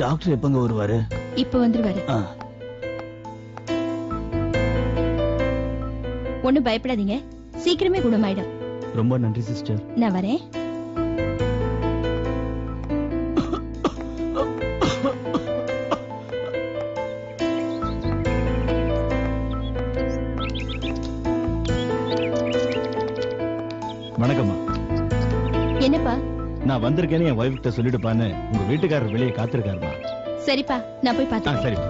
Doctor எப்பங்க வருவாரு? இப்ப வந்துருவாரு. ஒண்ணும் பயப்படாதீங்க, சீக்கிரமே குணமாயிடும். ரொம்ப நன்றி சிஸ்டர். நான் வரேன். வணக்கம்மா. என்னப்பா? நான் வந்திருக்கேன்னு என் வைஃப் கிட்ட சொல்லிடுப்பான்னு உங்க வீட்டுக்காரர் வெளியே காத்திருக்காருமா. சரிப்பா, நான் போய் பார்த்தேன். சரிப்பா.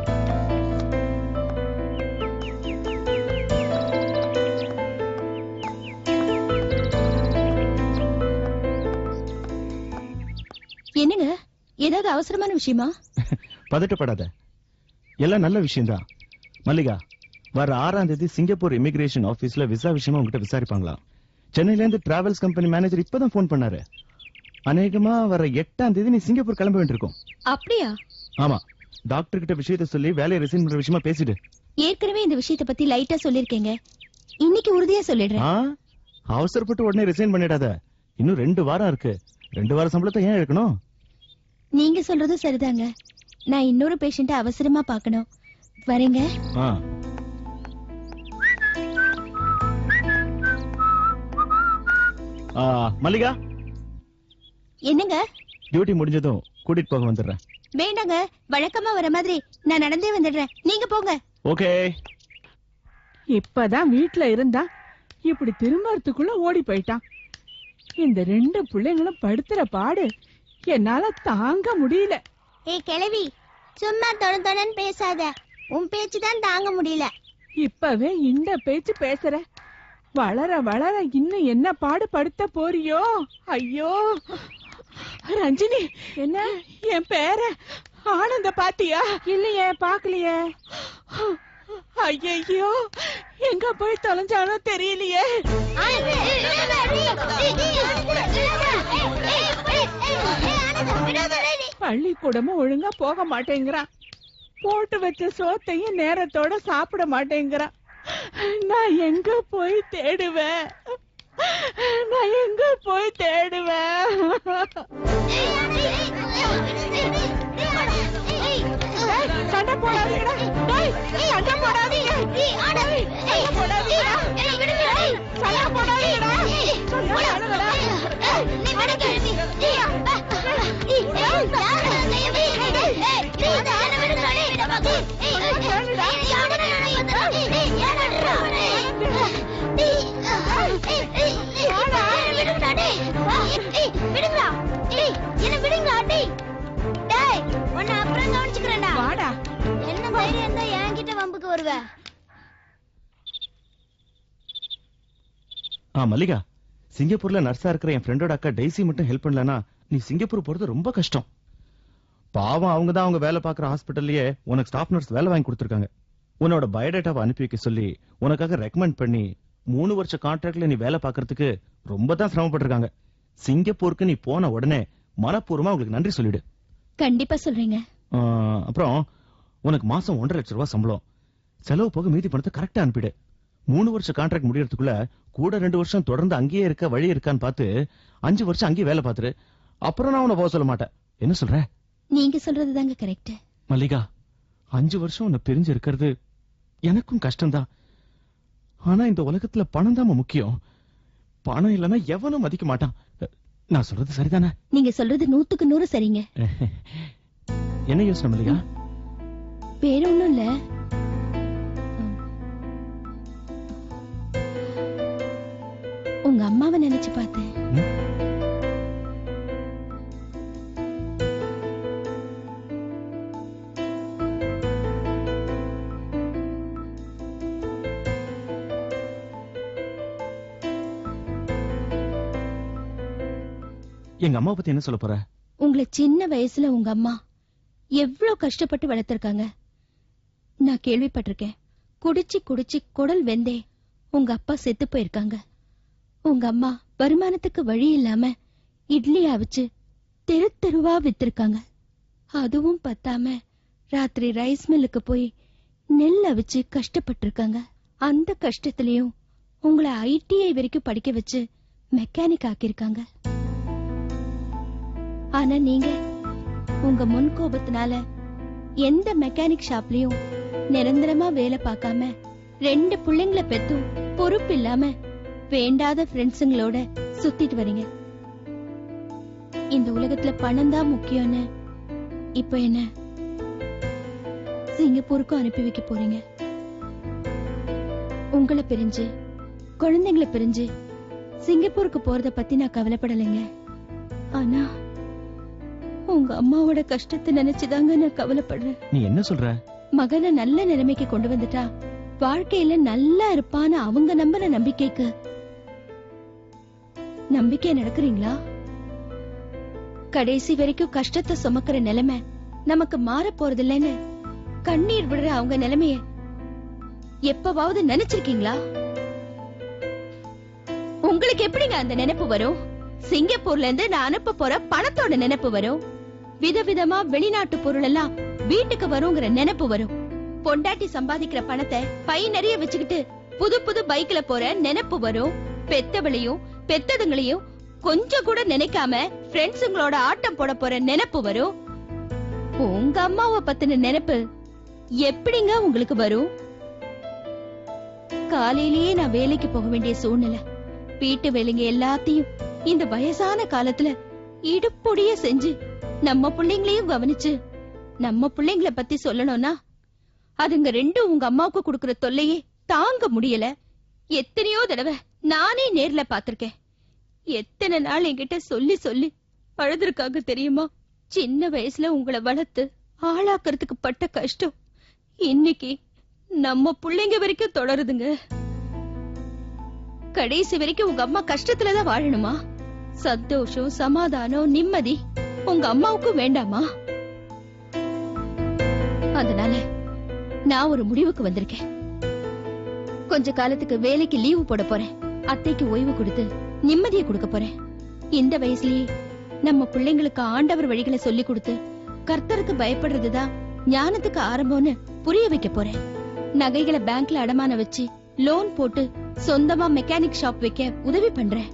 என்னங்க, ஏதாவது அவசரமான விஷயமா? பதட்டப்படாத, எல்லாம் நல்ல விஷயம்தான். மல்லிகா, வர 6ஆம் தேதி சிங்கப்பூர் இமிகிரேஷன் ஆபீஸ்ல விசா விஷயமா உங்ககிட்ட விசாரிப்பாங்களா? சென்னையில இருந்து டிராவல்ஸ் கம்பெனி மேனேஜர் இப்பதான் போன் பண்ணாரு. அநேகமா வர 8ஆம் தேதி நீ சிங்கப்பூர் கிளம்ப வேண்டியிருக்கும். அப்படியா? ஆமா, டாக்டர் கிட்ட விஷயத்த சொல்லி வேலையை ரிசைன் பண்ற விஷயமா பேசிடு. ஏற்கனவே இந்த விஷயத்தை பத்தி லைட்டா சொல்லிருக்கேங்க, இன்னைக்கு உறுதியா சொல்லிடுறேன். அவசரப்பட்டு உடனே ரிசைன் பண்ணிடாத. இன்னும் 2 வாரம் இருக்கு. 2 வார சம்பளத்தை ஏன் எடுக்கணும்? நீங்க சொல்றது சரிதாங்க. நான் இன்னொரு பேஷண்ட அவசரமா பாக்கணும். வரேங்க. மல்லிகா, என்னங்க? டியூட்டி முடிஞ்சதும் கூட்டிட்டு போக வந்துடுறேன். வேண்டாங்க, வழக்கமா வர மாதிரி நான் நடந்தே வந்துடுறேன். நீங்க போங்க. ஓகே. இப்பதான் வீட்டுல இருந்தா இப்படி திரும்பறதுக்குள்ள ஓடி போயிட்டான். இந்த 2 பிள்ளைங்களும் படுத்துற பாடு என்னால தாங்க முடியல. ஏய் கிழவி, சும்மா தொணன்னு பேசாத. உன் பேச்சுதான் தாங்க முடியல. இப்பவே இந்த பேச்சு பேசுற, வளர வளர இன்னும் என்ன பாடு படுத்த போறியோ? ஐயோ ரஞ்சினி, என்ன என் பேர ஆனந்த பாத்தியா? இல்லையே, பாக்கலையே. ஐயோ, எங்க போய் தொலைஞ்சானோ தெரியலையே. பள்ளிக்கூடமும் ஒழுங்கா போக மாட்டேங்கிறான். போட்டு வச்ச சோத்தையும் நேரத்தோட சாப்பிட மாட்டேங்கிறான். நான் எங்க போய் தேடுவேன்? நான் எங்க போய் தேடுவேன்? சண்டை போடாதீங்கடா, சண்டை போடாதீங்க, சண்டை போடாதீங்கடா, சண்டை போடாதீங்கடா. மல்லிகா, சிங்கப்பூர்ல நர்ஸா இருக்கிற என் ஃப்ரெண்டோட அக்கா டெய்ஸி மட்டும் ஹெல்ப் பண்ணலனா நீ சிங்கப்பூர் போறது ரொம்ப கஷ்டம். பாவம், அவங்க தான் அவங்க வேலை பார்க்குற ஹாஸ்பிட்டல்லயே உனக்கு ஸ்டாஃப் நர்ஸ் வேலை வாங்கி கொடுத்துருக்காங்க. உன்னோட பயோடேட்டாவை அனுப்பி வைக்க சொல்லி உனக்காக ரெக்கமெண்ட் பண்ணி 3 வருஷ கான்ட்ராக்ட்ல நீ வேலை பார்க்கறதுக்கு ரொம்ப தான் சிரமப்பட்டிருக்காங்க. சிங்கப்பூருக்கு நீ போன உடனே மனப்பூர்வமா உங்களுக்கு நன்றி சொல்லிடு. கண்டிப்பா சொல்றீங்க. அப்புறம் உனக்கு மாசம் 1.5 லட்சம் ரூபாய் சம்பளம், செலவு போக மீதி பணத்தை கரெக்டா அனுப்பிடு. 3 வருஷ கான்ட்ராக்ட் முடியறதுக்குள்ள கூட 2 வருஷம் தொடர்ந்து அங்கேயே இருக்க வழி இருக்கான்னு பார்த்து 5 வருஷம் அங்கேயே வேலை பார்த்துரு. அப்புறம் நான் உன்னை போக சொல்ல மாட்டேன். என்ன சொல்ற? நீங்க சொல்றது தாங்க கரெக்ட். மல்லிகா, 5 வருஷம் உன்னை பிரிஞ்சு இருக்கிறது எனக்கும் கஷ்டம்தான். ஆனா இந்த உலகத்துல பணம் தான் முக்கியம். பணம் இல்லைன்னா எவனும் மதிக்க மாட்டான். நான் சொல்றது சரிதானே? நீங்க சொல்றது 100க்கு 100 சரிங்க. என்ன யோசனை மல்லிகா? வேற ஒண்ணும் இல்ல. உங்க அம்மாவை நினைச்சு பார்த்தேன். எங்க அம்மா பத்தி என்ன சொல்ல போற? உங்களை சின்ன வயசுல உங்க அம்மா எவ்வளவு கஷ்டப்பட்டு வளர்த்திருக்காங்க. நான் கேள்விப்பட்டிருக்கேன். குடிச்சு குடிச்சு குடல் வெந்தே உங்க அப்பா செத்து போயிருக்காங்க. உங்க அம்மா வருமானத்துக்கு வழி இல்லாம இட்லி அவிச்சு தெரு தெருவா வித்திருக்காங்க. அதுவும் பத்தாம ராத்திரி ரைஸ் மில்லுக்கு போய் நெல் அவிச்சு கஷ்டப்பட்டிருக்காங்க. அந்த கஷ்டத்திலயும் உங்களை ITI வரைக்கும் படிக்க வச்சு மெக்கானிக் ஆக்கியிருக்காங்க. ஆனா நீங்க உங்க முன் கோபத்தினால எந்த மெக்கானிக் ஷாப்லயும் நிரந்தரமா வேலை பார்க்காம 2 பிள்ளைங்களை பெத்தும் பொறுப்பு இல்லாம வேண்டாத ஃப்ரெண்ட்ஸுங்களோட சுத்திட்டு வரீங்க. இந்த உலகத்துல பணம் தான் முக்கியம்னு இப்ப என்ன சிங்கப்பூருக்கும் அனுப்பி வைக்க போறீங்க. உங்களை பிரிஞ்சு குழந்தைங்களை பிரிஞ்சு சிங்கப்பூருக்கு போறத பத்தி நான் கவலைப்படலைங்க. ஆனா உங்க அம்மாவோட கஷ்டத்தை நினைச்சுதாங்க நான் கவலைப்படுறேன். நீ என்ன சொல்ற? மகனை நல்ல நிலைமைக்கு கொண்டு வந்துட்டா வாழ்க்கையில நல்லா இருப்பான்னு அவங்க நம்புற நம்பிக்கை நடக்கிறீங்களா? கடைசி வரைக்கும் கஷ்டத்தை சுமக்கிற நிலைமை நமக்கு மாற போறது இல்லைன்னு கண்ணீர் விடுற அவங்க நிலைமைய எப்பவாவது நினைச்சிருக்கீங்களா? உங்களுக்கு எப்படிங்க அந்த நினைப்பு வரும்? சிங்கப்பூர்ல இருந்து நான் அனுப்ப போற பணத்தோட நினைப்பு வரும். விதவிதமா வெளிநாட்டு பொருள் எல்லாம் வீட்டுக்கு வருங்கிற நினைப்பு வரும். பொண்டாட்டி சம்பாதிக்கிற பணத்தை பை நிறைய வச்சுக்கிட்டு புது புது பைக்ல போற நினைப்பு வரும். பெத்தவளையும் பெத்ததுங்களையும் கொஞ்சம் கூட நினைக்காம ஃப்ரெண்ட்ஸுங்களோட ஆட்டம் போட போற நினைப்பு வரும். உங்க அம்மாவை பத்தின நினைப்பு எப்படிங்க உங்களுக்கு வரும்? காலையிலேயே நான் வேலைக்கு போக வேண்டிய சூழ்நிலை. வீட்டு வேலைங்க எல்லாத்தையும் இந்த வயசான காலத்துல இடுப்பொடிய செஞ்சு நம்ம பிள்ளைங்களையும் கவனிச்சு நம்ம பிள்ளைங்களை பத்தி சொல்லணும்னா அதுங்க ரெண்டும் உங்க அம்மாவுக்கு கொடுக்கற தொல்லையே தாங்க முடியல. எத்தனையோ தடவை நானே நேர்ல பாத்திருக்கேன். எத்தனை நாள் என்கிட்ட சொல்லி சொல்லி அழுதுருக்காங்க தெரியுமா? சின்ன வயசுல உங்களை வளர்த்து ஆளாக்குறதுக்கு பட்ட கஷ்டம் இன்னைக்கு நம்ம பிள்ளைங்க வரைக்கும் தொடருதுங்க. கடைசி வரைக்கும் உங்க அம்மா கஷ்டத்துலதான் வாழணுமா? சந்தோஷம் சமாதானம் நிம்மதி உங்க அம்மாவுக்கும் வேண்டாமா? அதனால நான் ஒரு முடிவுக்கு வந்திருக்கேன். கொஞ்ச காலத்துக்கு வேலைக்கு லீவு போட போறேன். அத்தைக்கு ஓய்வு கொடுத்து நிம்மதியை கொடுக்க போறேன். இந்த வயசுலயே நம்ம பிள்ளைங்களுக்கு ஆண்டவர் வழிகளை சொல்லி கொடுத்து கர்த்தருக்கு பயப்படுறதுதான் ஞானத்துக்கு ஆரம்பம்னு புரிய வைக்க போறேன். நகைகளை பேங்க்ல அடமான வச்சு லோன் போட்டு சொந்தமா மெக்கானிக் ஷாப் வைக்க உதவி பண்றேன்.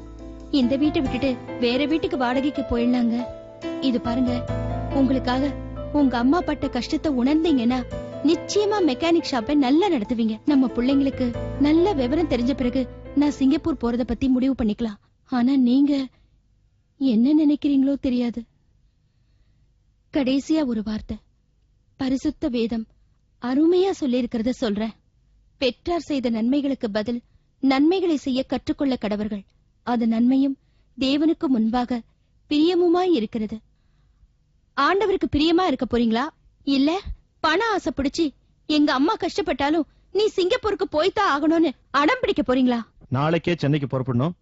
இந்த வீட்டை விட்டுட்டு வேற வீட்டுக்கு வாடகைக்கு போயிடலாங்க. இது பாருங்க, உங்களுக்காக உங்க அம்மா பட்ட கஷ்டத்தை உணர்ந்தீங்கன்னா நிச்சயமா மெக்கானிக் ஷாப்பை நல்லா நடத்துவீங்க. நம்ம பிள்ளைங்களுக்கு நல்ல விவரம் தெரிஞ்ச பிறகு நான் சிங்கப்பூர் போறத பத்தி முடிவு பண்ணிக்கலாம். ஆனா நீங்க என்ன நினைக்கிறீங்களோ தெரியாது. கடைசியா ஒரு வார்த்தை, பரிசுத்த வேதம் அருமையா சொல்லி இருக்கிறத சொல்றேன். பெற்றார் செய்த நன்மைகளுக்கு பதில் நன்மைகளை செய்ய கற்றுக்கொள்ள கடவர்கள். அது நன்மையும் தேவனுக்கு முன்பாக பிரியமுமாய் இருக்கிறது. ஆண்டவருக்கு பிரியமா இருக்க போறீங்களா? இல்ல பண ஆசை பிடிச்சு எங்க அம்மா கஷ்டப்பட்டாலும் நீ சிங்கப்பூருக்கு போய்தான் ஆகணும்னு அடம் பிடிக்க போறீங்களா? நாளைக்கே சென்னைக்கு புறப்படணும்.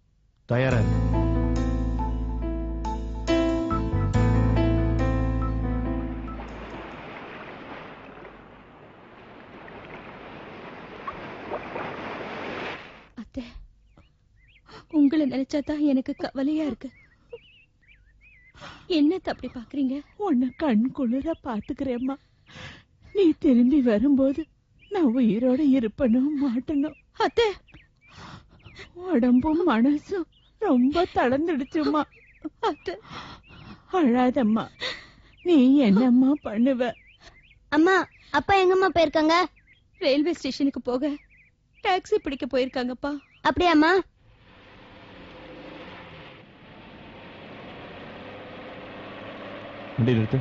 தயாரா இரு. அத்தை, உங்களை நினைச்சாதான் எனக்கு கவலையா இருக்கு. என்னத்த அப்படி பாக்குறீங்க? உன்னை கண் குளிர பாத்துக்கிறேம்மா. நீ திரும்பி வரும்போது நான் உயிரோட இருப்பனும் மாட்டணும். அத்தை, உடம்பும் மனசும் ரொம்ப தளர்ந்துடுச்சுமா. அத்தை, அழாதம்மா. நீ என்னம்மா பண்ணுவ? அம்மா, அப்பா எங்கம்மா போயிருக்காங்க? ரயில்வே ஸ்டேஷனுக்கு போக டாக்ஸி பிடிக்க போயிருக்காங்கப்பா. அப்படியாம்மா? வண்டி நிறுத்து.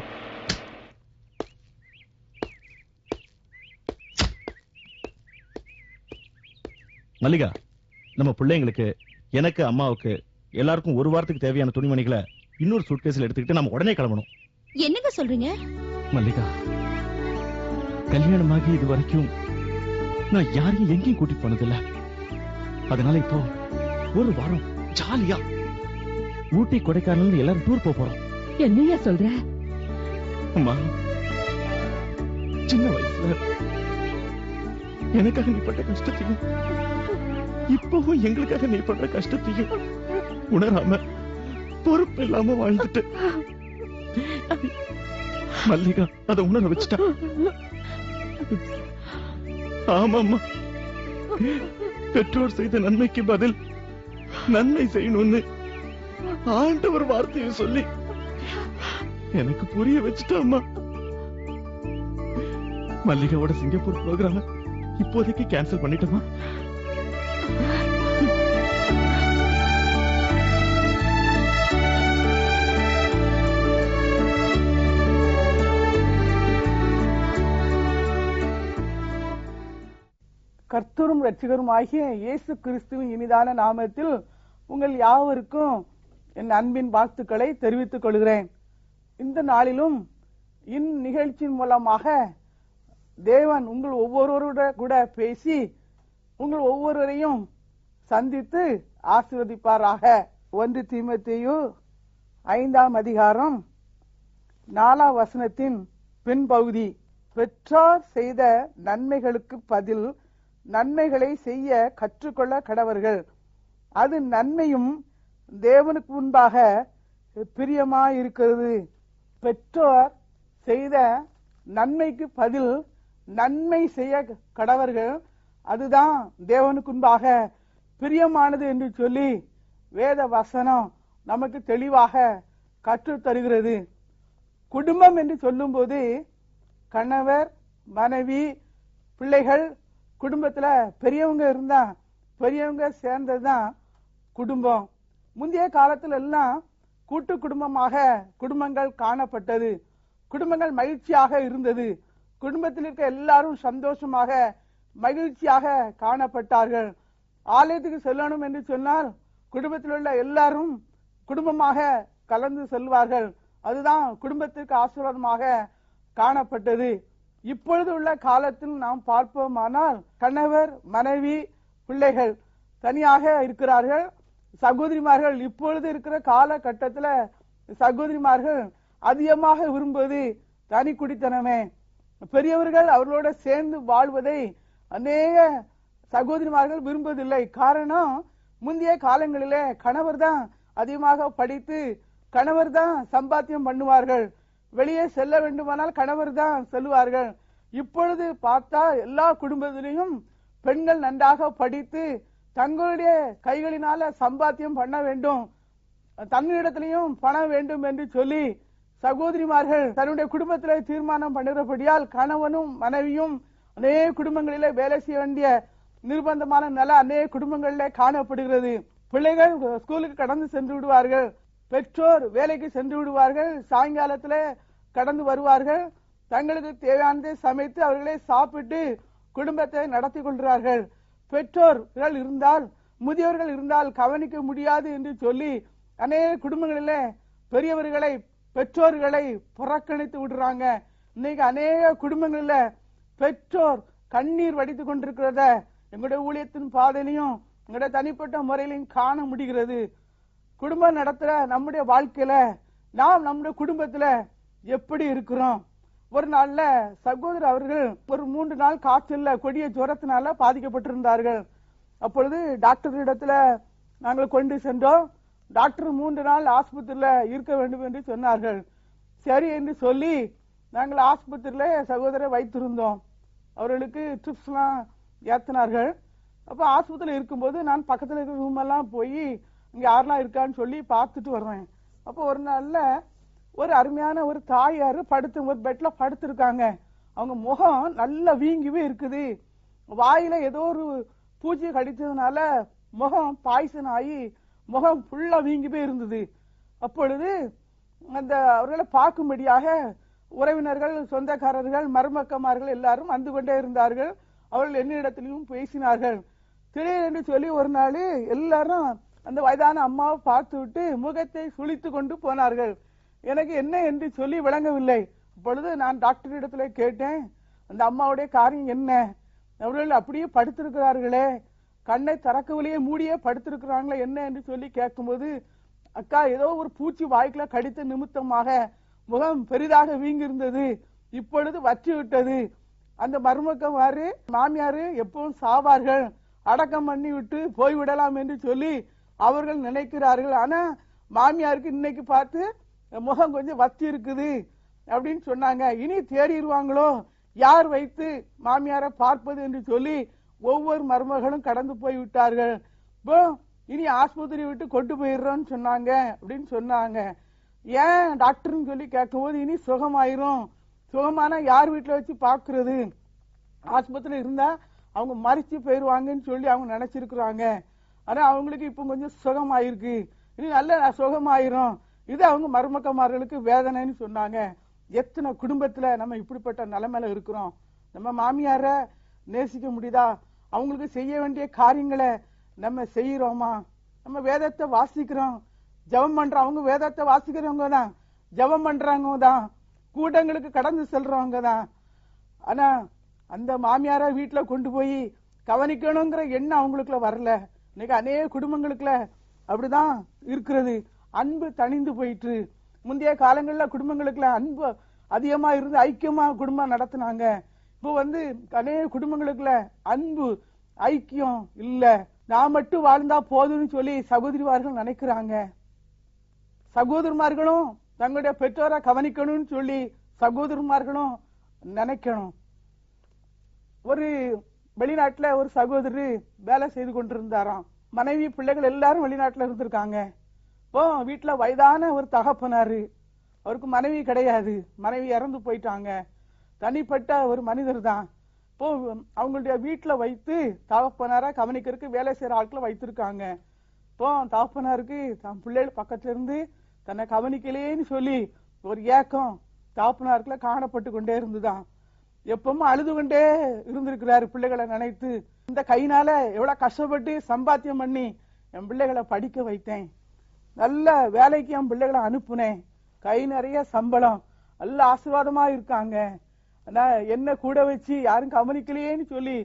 மல்லிகா, நம்ம பிள்ளைங்களுக்கு, எனக்கு, அம்மாவுக்கு எல்லாருக்கும் ஒரு வாரத்துக்கு தேவையான துணிமணிகளை இன்னொரு சூட்கேஸ்ல எடுத்துக்கிட்டு நம்ம உடனே கிளம்பணும். என்னங்க சொல்றீங்க? மல்லிகா, கல்யாணமாகி இது வரைக்கும் நான் யாரையும் எங்கேயும் கூட்டிட்டு போனதில்ல. அதனால இப்போ ஒரு வாரம் ஜாலியா ஊட்டி கொடைக்கானல் எல்லாரும் டூர் போறோம். என்னையா சொல்ற? அம்மா, சின்ன வயசுல எனக்காக நீ பட்ட கஷ்டத்தையும் இப்பவும் எங்களுக்காக நீ பண்ற கஷ்டத்தையும் உணராம பொறுப்பு இல்லாம வாழ்ந்துட்டு மல்லிகா அதை உணர வச்சுட்டா. ஆமாம்மா, பெற்றோர் செய்த நன்மைக்கு பதில் நன்மை செய்யணும்னு ஆண்டவர் வார்த்தையை சொல்லி எனக்கு புரிய வச்சுட்டாமா. மல்லிகாவோட சிங்கப்பூர் ப்ரோக்ராம் இப்போதைக்கு கேன்சல் பண்ணிட்டோமா? கர்த்தரும் இரட்சகரும் ஆகிய இயேசு கிறிஸ்துவின் இனிதான நாமத்தில் உங்கள் யாவருக்கும் என் அன்பின் வாழ்த்துக்களை தெரிவித்துக் கொள்கிறேன். இந்த நாளிலும் இந்நிகழ்ச்சியின் மூலமாக தேவன் உங்கள் ஒவ்வொருவரோட கூட பேசி உங்கள் ஒவ்வொருவரையும் சந்தித்து ஆசீர்வதிப்பாராக. 1 தீமோத்தேயு 5ஆம் அதிகாரம் 4ஆம் வசனத்தின் பின்பகுதி, பெற்றார் செய்த நன்மைகளுக்கு பதில் நன்மைகளை செய்ய கற்றுக்கொள்ள கடவர்கள். அது நன்மையும் தேவனுக்கு முன்பாக பிரியமாயிருக்கிறது. பெற்றோர் செய்த நன்மைக்கு பதில் நன்மை செய்ய கடவர்கள், அதுதான் தேவனுக்கு முன்பாக பிரியமானது என்று சொல்லி வேத வசனம் நமக்கு தெளிவாக கற்றுத் தருகிறது. குடும்பம் என்று சொல்லும் போது கணவர், மனைவி, பிள்ளைகள், குடும்பத்துல பெரியவங்க இருந்தா பெரியவங்க சேர்ந்ததுதான் குடும்பம். முந்தைய காலத்துல எல்லாம் கூட்டு குடும்பமாக குடும்பங்கள் காணப்பட்டது. குடும்பங்கள் மகிழ்ச்சியாக இருந்தது. குடும்பத்தில் இருக்க எல்லாரும் சந்தோஷமாக மகிழ்ச்சியாக காணப்பட்டார்கள். ஆலயத்துக்கு செல்லணும் என்று சொன்னால் குடும்பத்தில் உள்ள எல்லாரும் குடும்பமாக கலந்து செல்வார்கள். அதுதான் குடும்பத்திற்கு ஆசீர்வாதமாக காணப்பட்டது. இப்பொழுது உள்ள காலத்தில் நாம் பார்ப்போமானால் கணவர், மனைவி, பிள்ளைகள் தனியாக இருக்கிறார்கள். சகோதரிமார்கள் இப்பொழுது இருக்கிற காலகட்டத்தில் சகோதரிமார்கள் அதிகமாக விரும்புவது தனி குடித்தனமே. பெரியவர்கள் அவர்களோட சேர்ந்து வாழ்வதை அநேக சகோதரிமார்கள் விரும்புவதில்லை. காரணம், முந்தைய காலங்களிலே கணவர் தான் அதிகமாக படித்து கணவர் தான் சம்பாத்தியம் பண்ணுவார்கள். வெளியே செல்ல வேண்டுமானால் கணவர் தான் செல்வார்கள். இப்பொழுது பார்த்தா எல்லா குடும்பத்திலையும் பெண்கள் நன்றாக படித்து தங்களுடைய கைகளினால சம்பாத்தியம் பண்ண வேண்டும், தன்னிடத்திலையும் பணம் வேண்டும் என்று சொல்லி சகோதரிமார்கள் தன்னுடைய குடும்பத்திலே தீர்மானம் பண்ணுகிறபடியால் கணவனும் மனைவியும் அநேக குடும்பங்களிலே வேலை செய்ய வேண்டிய நிர்பந்தமான நிலை அநேக குடும்பங்களிலே காணப்படுகிறது. பிள்ளைகள் ஸ்கூலுக்கு கடந்து சென்று விடுவார்கள், பெற்றோர் வேலைக்கு சென்று விடுவார்கள், சாயங்காலத்திலே கடந்து வருவார்கள். தங்களுக்கு தேவையானதை சமைத்து அவர்களே சாப்பிட்டு குடும்பத்தை நடத்தி கொள்கிறார்கள். பெற்றோர்கள் இருந்தால், முதியவர்கள் இருந்தால் கவனிக்க முடியாது என்று சொல்லி அநேக குடும்பங்களிலே பெரியவர்களை, பெற்றோர்களை புறக்கணித்து விடுறாங்க. இன்னைக்கு அநேக குடும்பங்களில பெற்றோர் கண்ணீர் வடித்துக் கொண்டிருக்கிறத எங்களுடைய ஊழியத்தின் பாதையிலையும் எங்களுடைய தனிப்பட்ட முறையிலையும் காண முடிகிறது. குடும்பம் நடத்துற நம்முடைய வாழ்க்கையில நாம் நம்முடைய குடும்பத்துல எப்படி இருக்கிறோம்? ஒரு நாள்ல சகோதரர் அவர்கள் ஒரு 3 நாள் காய்ச்சல்ல கொடிய ஜுரத்தினால பாதிக்கப்பட்டிருந்தார்கள். அப்பொழுது டாக்டர் இடத்துல நாங்கள் கொண்டு சென்றோம். டாக்டர் 3 நாள் ஆஸ்பத்திரியில இருக்க வேண்டும் என்று சொன்னார்கள். சரி என்று சொல்லி நாங்கள் ஆஸ்பத்திரியில சகோதரரை வைத்திருந்தோம். அவர்களுக்கு ட்ரிப்ஸ் எல்லாம் ஏத்தினார்கள். அப்ப ஆஸ்பத்திரியில இருக்கும்போது நான் பக்கத்துல இருக்கிற ரூம் எல்லாம் போய் இங்க யாரெல்லாம் இருக்கான்னு சொல்லி பார்த்துட்டு வருவேன். அப்போ ஒரு நாள்ல ஒரு அருமையான ஒரு தாயாரு படுத்து ஒரு பெட்ல படுத்திருக்காங்க. அவங்க முகம் நல்லா வீங்கிவே இருக்குது. வாயில ஏதோ ஒரு பூச்சி கடிச்சதுனால முகம் பாய்சன் ஆகி முகம் ஃபுல்லா வீங்கிவே இருந்தது. அப்பொழுது அந்த அவர்களை பார்க்கும்படியாக உறவினர்கள், சொந்தக்காரர்கள், மருமக்கமார்கள் எல்லாரும் வந்து கொண்டே இருந்தார்கள். அவர்கள் என்னிடத்திலும் பேசினார்கள். திடீரென்று சொல்லி ஒரு நாள் எல்லாரும் அந்த வயதான அம்மாவை பார்த்து விட்டு முகத்தை சுளித்து கொண்டு போனார்கள். எனக்கு என்ன என்று சொல்லி விளங்கவில்லை. அப்பொழுது நான் டாக்டர் இடத்துல கேட்டேன், அந்த அம்மாவுடைய காரியம் என்ன? அவர்கள் அப்படியே படுத்திருக்கிறார்களே, கண்ணை திறக்கவிலேயே மூடியே படுத்திருக்கிறாங்களே, என்ன என்று சொல்லி கேட்கும்போது, அக்கா ஏதோ ஒரு பூச்சி வாய்க்குள்ள கடித்த நிமித்தமாக முகம் பெரிதாக வீங்கிருந்தது, இப்பொழுது வற்றி விட்டது. அந்த மருமக்கமாரு மாமியாரு எப்பவும் சாவார்கள், அடக்கம் பண்ணி விட்டு போய்விடலாம் என்று சொல்லி அவர்கள் நினைக்கிறார்கள். ஆனா மாமியாருக்கு இன்னைக்கு பார்த்து முகம் கொஞ்சம் வத்தி இருக்குது அப்படின்னு சொன்னாங்க. இனி தேடிடுவாங்களோ, யார் வைத்து மாமியாரை பார்ப்பது என்று சொல்லி ஒவ்வொரு மருமகளும் கடந்து போய் விட்டார்கள். இனி ஆஸ்பத்திரி விட்டு கொண்டு போயிடுறோம்னு சொன்னாங்க அப்படின்னு சொன்னாங்க. ஏன் டாக்டர்னு சொல்லி கேட்கும்போது இனி சுகமாயிரும், சுகமான யார் வீட்டுல வச்சு பாக்குறது, ஆஸ்பத்திரியில இருந்தா அவங்க மறிச்சு போயிருவாங்கன்னு சொல்லி அவங்க நினைச்சிருக்கிறாங்க. ஆனா அவங்களுக்கு இப்ப கொஞ்சம் சுகமாயிருக்கு, இனி நல்ல சுகமாயிரும். இது அவங்க மருமக்கமார்களுக்கு வேதனைன்னு சொன்னாங்க. எத்தனை குடும்பத்துல நம்ம இப்படிப்பட்ட நிலைமையில இருக்கிறோம். நம்ம மாமியார நேசிக்க முடியுதா? அவங்களுக்கு செய்ய வேண்டிய காரியங்களை நம்ம செய்யறோமா? நம்ம வேதத்தை வாசிக்கிறோம், ஜெபம் பண்றோம். அவங்க வேதத்தை வாசிக்கிறவங்க தான், ஜெபம் பண்றவங்க தான், கூட்டங்களுக்கு கடந்து செல்றவங்க தான். ஆனா அந்த மாமியார வீட்டுல கொண்டு போய் கவனிக்கணுங்கிற எண்ணம் அவங்களுக்குள்ள வரல. இன்னைக்கு அநேக குடும்பங்களுக்குள்ள அப்படிதான் இருக்கிறது. அன்பு தணிந்து போயிட்டு. முந்தைய காலங்கள்ல குடும்பங்களுக்குள்ள அன்பு அதிகமா இருந்து ஐக்கியமா குடும்பம் நடத்தினாங்க. இப்போ அநேக குடும்பங்களுக்குள்ள அன்பு ஐக்கியம் இல்ல. நான் மட்டும் வாழ்ந்தா போதும்னு சொல்லி சகோதரிமார்கள் நினைக்கிறாங்க. சகோதரமார்களும் தங்களுடைய பெற்றோரை கவனிக்கணும்னு சொல்லி சகோதரமார்களும் நினைக்கணும். ஒரு வெளிநாட்டுல ஒரு சகோதரர் வேலை செய்து கொண்டிருந்தாராம். மனைவி பிள்ளைகள் எல்லாரும் வெளிநாட்டுல இருந்திருக்காங்க. இப்போ வீட்டுல வயதான ஒரு தகப்பனாரு, அவருக்கு மனைவி கிடையாது, மனைவி இறந்து போயிட்டாங்க. தனிப்பட்ட ஒரு மனிதர் தான். இப்போ அவங்களுடைய வீட்டுல வைத்து தகப்பனாரா கவனிக்கிறதுக்கு வேலை செய்யற ஆட்களை வைத்திருக்காங்க. இப்போ தகப்பனாருக்கு தன் பிள்ளைகள் பக்கத்துல இருந்து தன்னை கவனிக்கலேன்னு சொல்லி ஒரு ஏக்கம் தகப்பனாருக்குள்ள காணப்பட்டு கொண்டே இருந்துதான். எப்பவும் அழுது கொண்டே இருந்திருக்கிறாரு பிள்ளைகளை நினைத்து. இந்த கையினால எவ்வளவு கஷ்டப்பட்டு சம்பாத்தியம் பண்ணி என் பிள்ளைகளை படிக்க வைத்தேன், நல்ல வேலைக்கு என் பிள்ளைகளை அனுப்புனேன், கை நிறைய சம்பளம், நல்ல ஆசீர்வாதமா இருக்காங்க. ஆனா என்ன கூட வச்சு யாரும் கவனிக்கலையேன்னு சொல்லி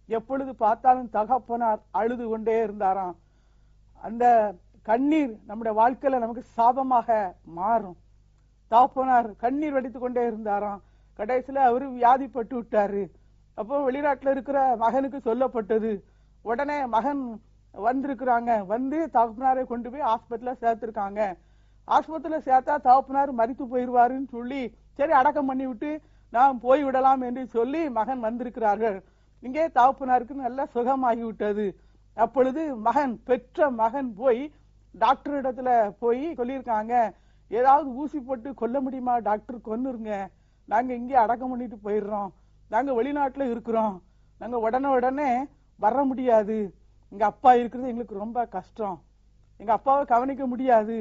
எப்பொழுது பார்த்தாலும் தகப்பனார் அழுது கொண்டே இருந்தாராம். அந்த கண்ணீர் நம்முடைய வாழ்க்கையில நமக்கு சாபமாக மாறும். தகப்பனார் கண்ணீர் வடித்து கொண்டே இருந்தாராம். கடைசியில அவரு வியாதிப்பட்டு விட்டாரு. அப்போ வெளிநாட்டுல இருக்கிற மகனுக்கு சொல்லப்பட்டது. உடனே மகன் வந்திருக்கிறாங்க, வந்து தகப்பனாரை கொண்டு போய் ஹாஸ்பிட்டல்ல சேர்த்திருக்காங்க. ஆஸ்பத்திரியில சேர்த்தா தகப்பனார் மரித்து போயிருவாருன்னு சொல்லி சரி அடக்கம் பண்ணி விட்டு நாம் போய் விடலாம் என்று சொல்லி மகன் வந்திருக்கிறார்கள். இங்கே தகப்பனாருக்கு நல்ல சுகமாகி விட்டது. அப்பொழுது பெற்ற மகன் போய் டாக்டர் இடத்துல போய் சொல்லியிருக்காங்க, ஏதாவது ஊசி போட்டு கொல்ல முடியுமா டாக்டர், கொன்னுருங்க, நாங்க இங்கே அடக்கம் பண்ணிட்டு போயிடுறோம், நாங்க வெளிநாட்டுல இருக்கிறோம், நாங்க உடனே வர முடியாது, எங்க அப்பா இருக்கிறது எங்களுக்கு ரொம்ப கஷ்டம், எங்க அப்பாவை கவனிக்க முடியாது,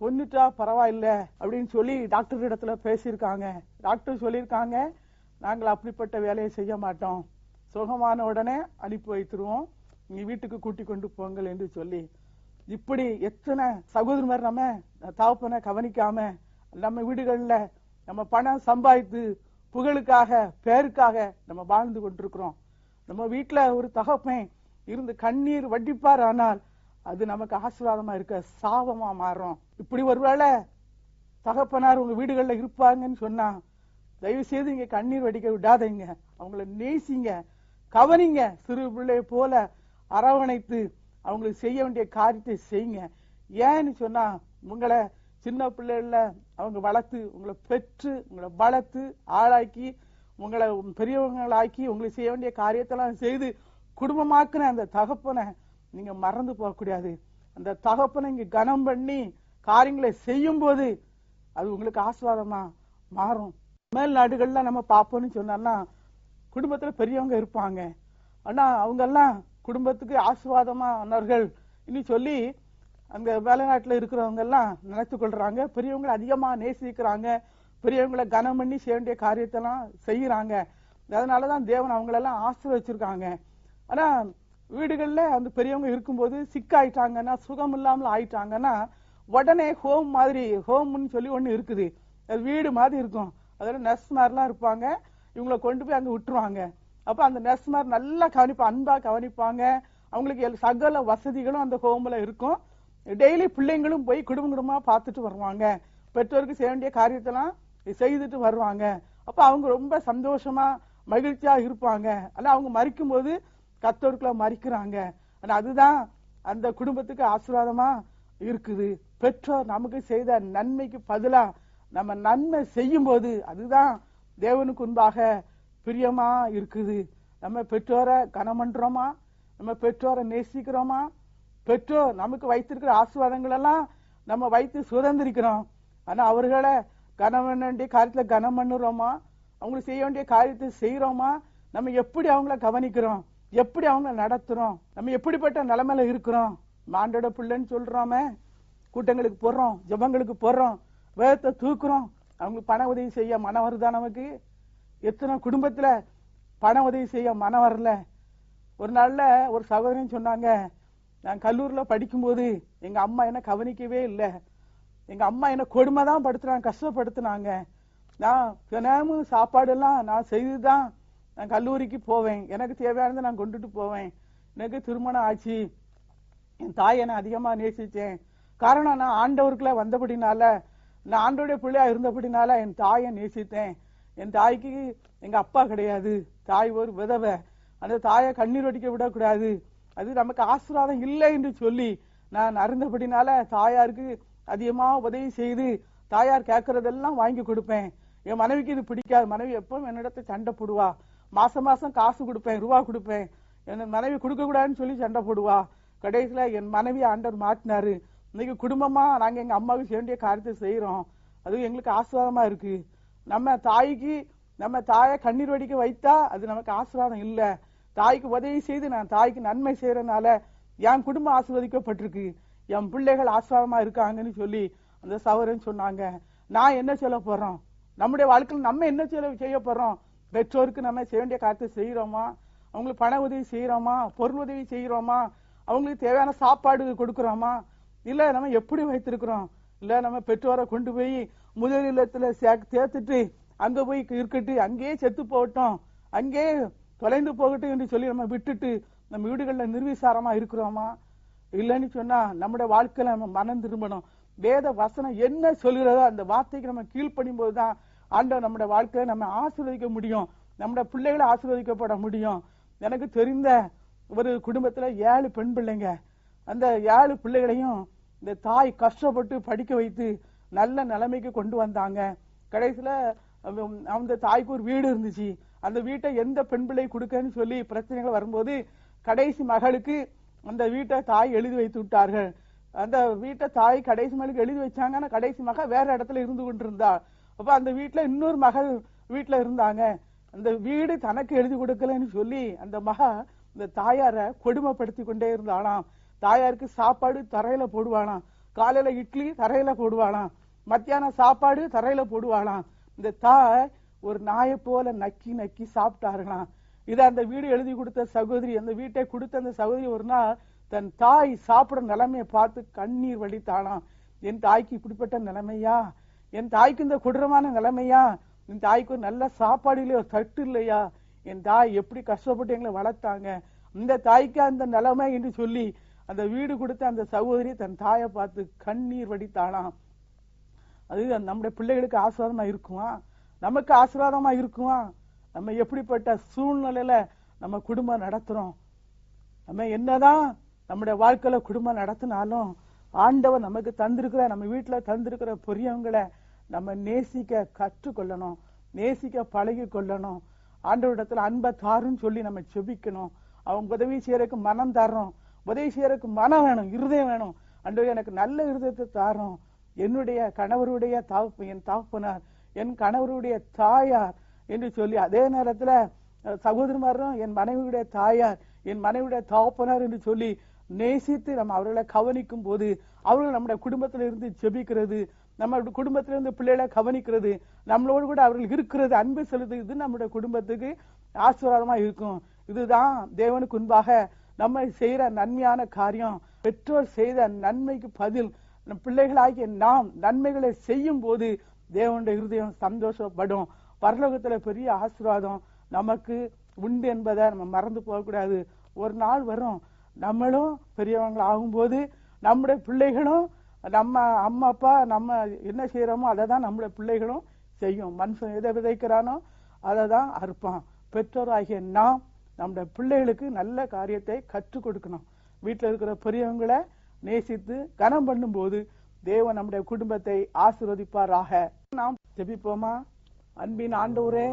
கொன்னுட்டா பரவாயில்ல அப்படின்னு சொல்லி டாக்டர் இடத்துல பேசியிருக்காங்க. டாக்டர் சொல்லியிருக்காங்க, நாங்கள் அப்படிப்பட்ட வேலையை செய்ய மாட்டோம், சுகமான உடனே அனுப்பி வைத்துருவோம், நீங்க வீட்டுக்கு கூட்டி கொண்டு போங்கள் என்று சொல்லி. இப்படி எத்தனை சகோதரர் நம்ம தகப்பனை கவனிக்காம நம்ம வீடுகள்ல நம்ம பணம் சம்பாதித்து புகழுக்காக பேருக்காக நம்ம வாழ்ந்து கொண்டிருக்கிறோம். நம்ம வீட்டுல ஒரு தகப்பன் இருந்து கண்ணீர் வடிப்பார், ஆனால் அது நமக்கு ஆசீர்வாதமா இருக்க சாபமா மாறும். இப்படி ஒருவேளை தகப்பனார் உங்க வீடுகள்ல இருப்பாங்கன்னு சொன்னா தயவு செய்து இங்க கண்ணீர் வடிக்க விடாதீங்க, அவங்கள நேசிங்க, கவனிங்க, சிறு பிள்ளைய போல அரவணைத்து அவங்களுக்கு செய்ய வேண்டிய காரியத்தை செய்யுங்க. ஏன்னு சொன்னா உங்களை சின்ன பிள்ளைல அவங்க வளர்த்து உங்களை பெற்று உங்களை வளர்த்து ஆளாக்கி உங்களை பெரியவங்களாக்கி உங்களுக்கு செய்ய வேண்டிய காரியத்தெல்லாம் செய்து குடும்பமாக்குன அந்த தகப்பனை நீங்க மறந்து போக கூடாது. அந்த தகப்பனை இங்க கனம் பண்ணி காரியங்களை செய்யும் போது அது உங்களுக்கு ஆசீர்வாதமா மாறும். மேல் நாடுகள்ல நம்ம பார்ப்போம்னு சொன்னா குடும்பத்துல பெரியவங்க இருப்பாங்க, ஆனா அவங்க எல்லாம் குடும்பத்துக்கு ஆசீர்வாதமானவர்கள் இனி சொல்லி அங்க வெளிநாட்டுல இருக்கிறவங்க எல்லாம் நினைத்து கொள்றாங்க. பெரியவங்களை அதிகமா நேசிக்கிறாங்க, பெரியவங்களை கனம் பண்ணி செய்ய வேண்டிய காரியத்தெல்லாம் செய்யறாங்க. அதனாலதான் தேவன் அவங்களெல்லாம் ஆசீர்வச்சிருக்காங்க. ஆனா வீடுகள்ல அந்த பெரியவங்க இருக்கும்போது சிக்காயிட்டாங்கன்னா, சுகம் இல்லாமல் ஆயிட்டாங்கன்னா, உடனே ஹோம்னு சொல்லி ஒண்ணு இருக்குது, அது வீடு மாதிரி இருக்கும், அதோட நர்ஸ் மாதிரிலாம் இருப்பாங்க, இவங்களை கொண்டு போய் அங்க விட்டுருவாங்க. அப்ப அந்த நர்ஸ் மாதிரி நல்லா கவனிப்பாங்க, அன்பா கவனிப்பாங்க, அவங்களுக்கு சகல வசதிகளும் அந்த ஹோம்ல இருக்கும். டெய்லி பிள்ளைங்களும் போய் குடும்பமா பார்த்துட்டு வருவாங்க, பெற்றோருக்கு செய்ய வேண்டிய காரியத்தெல்லாம் செய்துட்டு வருவாங்க. அப்ப அவங்க ரொம்ப சந்தோஷமா மகிழ்ச்சியா இருப்பாங்க. ஆனா அவங்க மரிக்கும் போது கர்த்தருக்குள்ள மரிக்கிறாங்க. ஆனா அதுதான் அந்த குடும்பத்துக்கு ஆசீர்வாதமா இருக்குது. பெற்றோர் நமக்கு செய்த நன்மைக்கு பதிலா நம்ம நன்மை செய்யும் போது அதுதான் தேவனுக்கு முன்பாக பிரியமா இருக்குது. நம்ம பெற்றோரை கனம் பண்றோமா, நம்ம பெற்றோரை நேசிக்கிறோமா, பெற்றோர் நமக்கு வைத்திருக்கிற ஆசீர்வாதங்கள் எல்லாம் நம்ம வைத்து சுதந்திரிக்கிறோம். ஆனா அவர்களை கனம் பண்ண வேண்டிய காரியத்துல கனம் பண்ணுறோமா, அவங்களுக்கு செய்ய வேண்டிய காரியத்தை செய்யறோமா, நம்ம எப்படி அவங்கள கவனிக்கிறோம், எப்படி அவங்கள நடத்துறோம், நம்ம எப்படிப்பட்ட நிலைமையில இருக்கிறோம். ஆண்டோட பிள்ளைன்னு சொல்றோமே, கூட்டங்களுக்கு போடுறோம், ஜபங்களுக்கு போடுறோம், வேதத்தை தூக்குறோம், அவங்களுக்கு பண உதவி செய்ய மனம் வருதா? நமக்கு எத்தனை குடும்பத்துல பண உதவி செய்ய மனம் வரல. ஒரு நாள்ல ஒரு சகோதரன் சொன்னாங்க, நான் கல்லூரியில படிக்கும்போது எங்க அம்மா என்ன கவனிக்கவே இல்லை, எங்க அம்மா என்ன கொடுமை தான் படுத்துறாங்க, கஷ்டப்படுத்தினாங்க. நான் தினமும் சாப்பாடு எல்லாம் நான் செய்துதான் நான் கல்லூரிக்கு போவேன், எனக்கு தேவையானதை நான் கொண்டுட்டு போவேன். எனக்கு திருமணம் ஆச்சு, என் தாயை நான் அதிகமா நேசிச்சேன். காரணம் நான் ஆண்டவருக்குள்ள வந்தபடினால, நான் ஆண்டோடைய பிள்ளையா இருந்தபடினால என் தாயை நேசித்தேன். என் தாய்க்கு எங்க அப்பா கிடையாது, தாய் ஒரு விதவை. அந்த தாயை கண்ணீர் வடிக்க விடக்கூடாது, அது நமக்கு ஆசீர்வாதம் இல்லை என்று சொல்லி நான் அறிந்தபடினால தாயாருக்கு அதிகமா உதவி செய்து தாயார் கேட்கறதெல்லாம் வாங்கி கொடுப்பேன். என் மனைவிக்கு இது பிடிக்காது, மனைவி எப்பவும் என்னிடத்தை சண்டை போடுவா. மாசம் மாசம் காசு கொடுப்பேன், ரூபா கொடுப்பேன், என் மனைவி கொடுக்க கூடாதுன்னு சொல்லி சண்டை போடுவா. கடைசியில என் மனைவி ஆண்டவர் மாட்டினாரு. இன்னைக்கு குடும்பமா நாங்க எங்க அம்மாவுக்கு செய்ய வேண்டிய காரியத்தை செய்யறோம், அது எங்களுக்கு ஆசீர்வாதமா இருக்கு. நம்ம தாயை கண்ணீர் வடிக்க வைத்தா அது நமக்கு ஆசீர்வாதம் இல்ல. தாய்க்கு உதவி செய்து நான் தாய்க்கு நன்மை செய்யறதுனால என் குடும்பம் ஆசீர்வதிக்கப்பட்டிருக்கு, என் பிள்ளைகள் ஆசீர்வாதமா இருக்காங்கன்னு சொல்லி அந்த சகோதரன் சொன்னாங்க. நான் என்ன சொல்ல போறோம், நம்முடைய வாழ்க்கையில் நம்ம என்ன செய்ய போறோம்? பெற்றோருக்கு நம்ம செய்ய வேண்டிய காரியத்தை செய்யறோமா, அவங்களுக்கு பண உதவி செய்யறோமா, பொருள் உதவி செய்யறோமா, அவங்களுக்கு தேவையான சாப்பாடு கொடுக்கறோமா, இல்ல நம்ம எப்படி வைத்திருக்கிறோம்? இல்ல நம்ம பெற்றோரை கொண்டு போய் முதல் இல்லத்துல சேர்த்துட்டு அங்க போய் இருக்கட்டு, அங்கேயே செத்து போகட்டும், அங்கே தொலைந்து போகட்டும் என்று சொல்லி நம்ம விட்டுட்டு நம்ம வீடுகள்ல நிர்விசாரமா இருக்கிறோமா? இல்லைன்னு சொன்னா நம்முடைய வாழ்க்கையில நம்ம மனம் திரும்பணும். வேத வசனம் என்ன சொல்கிறதோ அந்த வார்த்தைக்கு நம்ம கீழ்ப்படியும் போதுதான் ஆண்டவர் நம்முடைய வாழ்க்கையை நம்ம ஆசீர்வதிக்க முடியும், நம்முடைய பிள்ளைகளை ஆசீர்வதிக்கப்பட முடியும். எனக்கு தெரிந்த ஒரு குடும்பத்துல 7 பெண் பிள்ளைங்க. அந்த 7 பிள்ளைகளையும் இந்த தாய் கஷ்டப்பட்டு படிக்க வைத்து நல்ல நிலைமைக்கு கொண்டு வந்தாங்க. கடைசியில அந்த தாய்க்கு ஒரு வீடு இருந்துச்சு. அந்த வீட்டை எந்த பெண் பிள்ளை கொடுக்கன்னு சொல்லி பிரச்சனைகள் வரும்போது கடைசி மகளுக்கு அந்த வீட்டை தாய் எழுதி வைத்து விட்டார்கள். அந்த வீட்டை தாய் கடைசி மகளுக்கு எழுதி வச்சாங்க. ஆனா கடைசி மகள் வேற இடத்துல இருந்து கொண்டிருந்தா. அப்ப அந்த வீட்டுல இன்னொரு மகள் வீட்டுல இருந்தாங்க. அந்த வீடு தனக்கு எழுதி கொடுக்கலன்னு சொல்லி அந்த மக இந்த தாயார கொடுமைப்படுத்தி கொண்டே இருந்தாளாம். தாயாருக்கு சாப்பாடு தரையில போடுவாளாம், காலையில இட்லி தரையில போடுவாளாம், மத்தியானம் சாப்பாடு தரையில போடுவாளாம். இந்த தாய் ஒரு நாயை போல நக்கி நக்கி சாப்பிட்டார்களாம். இதை அந்த வீடு எழுதி கொடுத்த சகோதரி, அந்த வீட்டை கொடுத்த அந்த சகோதரி ஒரு நாள் தன் தாய் சாப்பிட நிலைமையை பார்த்து கண்ணீர் வடித்தாளாம். என் தாய்க்கு இப்படிப்பட்ட நிலைமையா, என் தாய்க்கு இந்த கொடூரமான நிலைமையா, என் தாய்க்கு ஒரு நல்ல சாப்பாடு இல்லையா, ஒரு தட்டு இல்லையா, என் தாய் எப்படி கஷ்டப்பட்டு எங்களை வளர்த்தாங்க, இந்த தாய்க்கு அந்த நிலைமை என்று சொல்லி அந்த வீடு கொடுத்த அந்த சகோதரி தன் தாயை பார்த்து கண்ணீர் வடித்தாளாம். அது நம்முடைய பிள்ளைகளுக்கு ஆசீர்வாதமா இருக்குமா, நமக்கு ஆசீர்வாதமா இருக்குமா? நம்ம எப்படிப்பட்ட சூழ்நிலையில நம்ம குடும்பம் நடத்துறோம்? நம்ம என்னதான் நம்முடைய வாழ்க்கையில குடும்பம் நடத்தினாலும் ஆண்டவர் நமக்கு தந்திருக்கிற, நம்ம வீட்டுல தந்திருக்கிற பெரியவங்களை நம்ம நேசிக்க கற்றுக்கொள்ளணும், நேசிக்க பழகி கொள்ளணும். ஆண்டவரிடத்துல அன்பை தாருன்னு சொல்லி நம்ம செபிக்கணும். அவங்க உதவி செய்யறதுக்கு மனம் தரணும், உதவி செய்யறதுக்கு மனம் வேணும், இருதயம் வேணும். ஆண்டவர் எனக்கு நல்ல இருதயத்தை தாரும். என்னுடைய கணவருடைய என் தகப்பனார், என் கணவருடைய தாயார் என்று சொல்லி, அதே நேரத்துல சகோதரமாரும் என் மனைவியுடைய தாயார், என் மனைவியுடைய தகப்பனார் என்று சொல்லி நேசித்து நம்ம அவர்களை கவனிக்கும் போது அவர்கள் நம்முடைய குடும்பத்தில இருந்து ஜெபிக்கிறது, நம்ம குடும்பத்திலிருந்து பிள்ளைகளை கவனிக்கிறது, நம்மளோடு கூட அவர்கள் இருக்கிறது, அன்பு செலுத்துறது நம்முடைய குடும்பத்துக்கு ஆசீர்வாதமா இருக்கும். இதுதான் தேவனுக்கு முன்பாக நம்ம செய்யற நன்மையான காரியம். பெற்றோர் செய்த நன்மைக்கு பதில் நம் பிள்ளைகளாகிய நாம் நன்மைகளை செய்யும் போது தேவனுடைய இருதயம் சந்தோஷப்படும். பரலோகத்துல பெரிய ஆசீர்வாதம் நமக்கு உண்டு என்பதை நம்ம மறந்து போகக்கூடாது. ஒரு நாள் வரும், நம்மளும் பெரியவங்க ஆகும்போது நம்முடைய பிள்ளைகளும் நம்ம அம்மா அப்பா நம்ம என்ன செய்யறோமோ அதை தான் நம்முடைய பிள்ளைகளும் செய்யும். மனுஷன் எதை விதைக்கிறானோ அதை தான் அறுப்பான். பெற்றோர் ஆகிய நாம் நம்முடைய பிள்ளைகளுக்கு நல்ல காரியத்தை கற்றுக் கொடுக்கணும். வீட்டில் இருக்கிற பெரியவங்களை நேசித்து கனம் பண்ணும் போது தேவன் நம்முடைய குடும்பத்தை ஆசீர்வதிப்பாராக. நாம் ஜெபிப்போமா? அன்பின் ஆண்டவரே,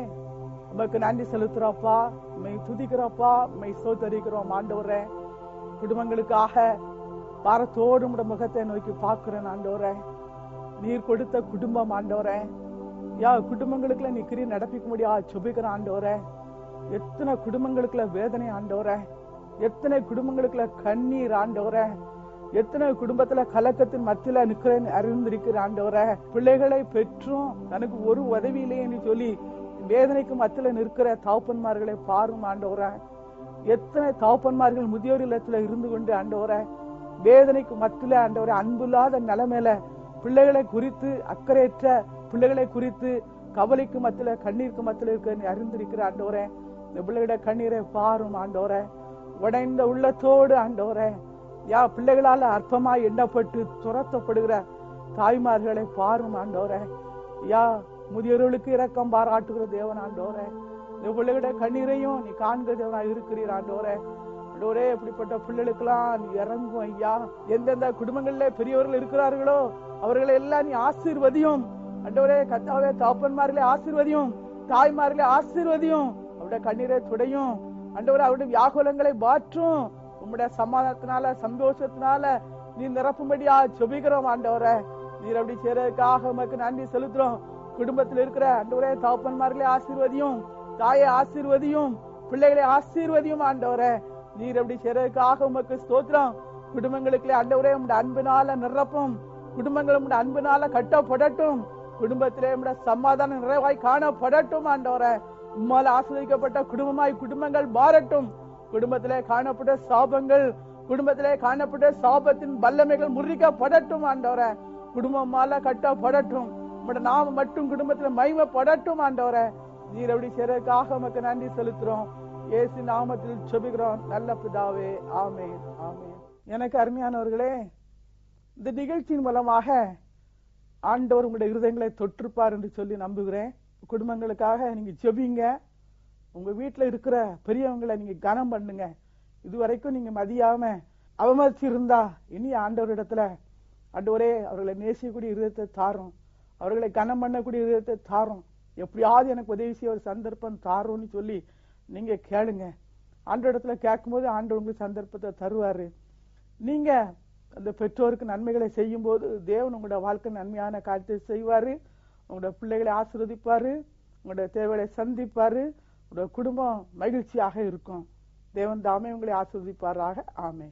உமக்கு நன்றி செலுத்துறப்பா, உம்மை துதிக்கிறப்பா, உம்மை ஸ்தோத்தரிக்கிறோம் ஆண்டவரே. குடும்பங்களுக்காக பாரத்தோடு உம்முடைய முகத்தை நோக்கி பார்க்கிறேன் ஆண்டவரே. நீர் கொடுத்த குடும்பம் ஆண்டவரே, குடும்பங்களுக்குள்ள நீ கிரியை நடப்பிக்க முடியா ஜெபிக்கிற ஆண்டவரே. எத்தனை குடும்பங்களுக்குள்ள வேதனை ஆண்டவரே, எத்தனை குடும்பங்களுக்குள்ள கண்ணீர் ஆண்டவரே, எத்தனை குடும்பத்துல கலக்கத்தின் மத்தியில நிக்கிறேன் அறிந்திருக்கிற ஆண்டவரே. பிள்ளைகளை பெற்றும் தனக்கு ஒரு உதவி இல்லைன்னு சொல்லி வேதனைக்கு மத்தியில நிற்கிற தகப்பன்மார்களை பாரும் ஆண்டவரே. எத்தனை தகப்பன்மார்கள் முதியோர் இல்லத்துல இருந்து கொண்டு ஆண்டவரே வேதனைக்கு மத்தியில ஆண்டவரே அன்புல்லாத நிலைமையில பிள்ளைகளை குறித்து அக்கறையற்ற பிள்ளைகளை குறித்து கவலைக்கு மத்தியில கண்ணீருக்கு மத்தியில இருக்க நீ அறிந்திருக்கிற ஆண்டவரே. இந்த பிள்ளைகளோட கண்ணீரை பாரும் ஆண்டவரே. உடைந்த உள்ளத்தோடு ஆண்டவரே, பிள்ளைகளால அற்பமாய் எண்ணப்பட்டு துரத்தப்படுகிற தாய்மார்களை பாரும் ஆண்டவரே. முதியோர்களுக்கு இரக்கம் பாராட்டுகிற தேவன் ஆண்டவரே. இந்த பிள்ளைகளோட கண்ணீரையும் நீ காண்கிற தேவனா இருக்கிறீர் ஆண்டவரே. ஆண்டவரே, இப்படிப்பட்ட பிள்ளைகளுக்கெல்லாம் நீ இறங்கும் ஐயா. எந்தெந்த குடும்பங்கள்ல பெரியவர்கள் இருக்கிறார்களோ அவர்களை எல்லாம் நீ ஆசீர்வதியும் ஆண்டவரே. கர்த்தாவே, தகப்பன்மார்களே ஆசீர்வதியும், தாய்மார்களே ஆசீர்வதியும். அவருடைய கண்ணீரை துடையும் ஆண்டவரே. அவருடைய வியாகுலங்களை மாற்றும். உம்முடைய சமாதானத்தினால சந்தோஷத்தினால நீ நிரப்பும்படியா ஜெபிக்கிறோம் ஆண்டவரே. நீர் அப்படி செய்யறதுக்காக உமக்கு நன்றி செலுத்துறோம். குடும்பத்தில் இருக்கிற ஆண்டவரே தகப்பன்மார்களே ஆசீர்வதியும், தாயை ஆசீர்வதியும், பிள்ளைகளை ஆசீர்வதியும் ஆண்டவரே. நீர் அப்படி செய்யறதுக்காக உமக்கு ஸ்தோத்திரம். குடும்பங்களுக்குள்ளே ஆண்டவரே உம்முடைய அன்பினால நிரப்பும். குடும்பங்கள் உம்முடைய அன்பினால கட்டப்படட்டும். குடும்பத்திலே உம்முடைய சமாதானம் நிறைவாய் காணப்படட்டும் ஆண்டவரே. உம்மால் ஆசீர்வதிக்கப்பட்ட குடும்பமாய் குடும்பங்கள் மாறட்டும். குடும்பத்திலே காணப்பட்ட சாபங்கள், குடும்பத்திலே காணப்பட்ட சாபத்தின் வல்லமைகள் முறிக்கப்படட்டும் ஆண்டவரே. குடும்பமால கட்டப்படட்டும். உம்முடைய நாம மட்டும் குடும்பத்துல மகிமைப்படட்டும் ஆண்டவரே. நீர் அப்படி செய்யறதுக்காக உமக்கு நன்றி செலுத்துறோம். இயேசு நாமத்தில் ஜெபிக்கிறோம் நல்ல பிதாவே, ஆமென், ஆமென். எனக்கு அருமையானவர்களே, இந்த நிகழ்ச்சியின் மூலமாக ஆண்டவர் உங்களுடைய இருதயங்களை தொற்றுப்பார் என்று சொல்லி நம்புகிறேன். குடும்பங்களுக்காக நீங்க ஜெபிங்க. உங்க வீட்டுல இருக்கிற பெரியவங்களை நீங்க கனம் பண்ணுங்க. இதுவரைக்கும் நீங்க மதியாம அவமதிச்சு இருந்தா இனி ஆண்டவரிடத்துல ஆண்டவரே அவர்களை நேசிக்கக்கூடிய இருதயத்தை தாரும், அவர்களை கனம் பண்ணக்கூடிய இருதயத்தை தாரும், எப்படியாவது எனக்கு உதவி செய்ய ஒரு சந்தர்ப்பம் தாரும்னு சொல்லி நீங்க கேளுங்க. ஆண்டவரிடத்துல கேட்கும்போது ஆண்டவர் உங்களுக்கு சந்தர்ப்பத்தை தருவாரு. நீங்க அந்த பெற்றோருக்கு நன்மைகளை செய்யும் போது தேவன் உங்களோட வாழ்க்கை நன்மையான காரியத்தை செய்வாரு. உங்களோட பிள்ளைகளை ஆசீர்வதிப்பாரு, உங்களோட தேவைகளை சந்திப்பாரு, உங்களோட குடும்பம் மகிழ்ச்சியாக இருக்கும். தேவன் தாமே உங்களை ஆசீர்வதிப்பாராக. ஆமென்.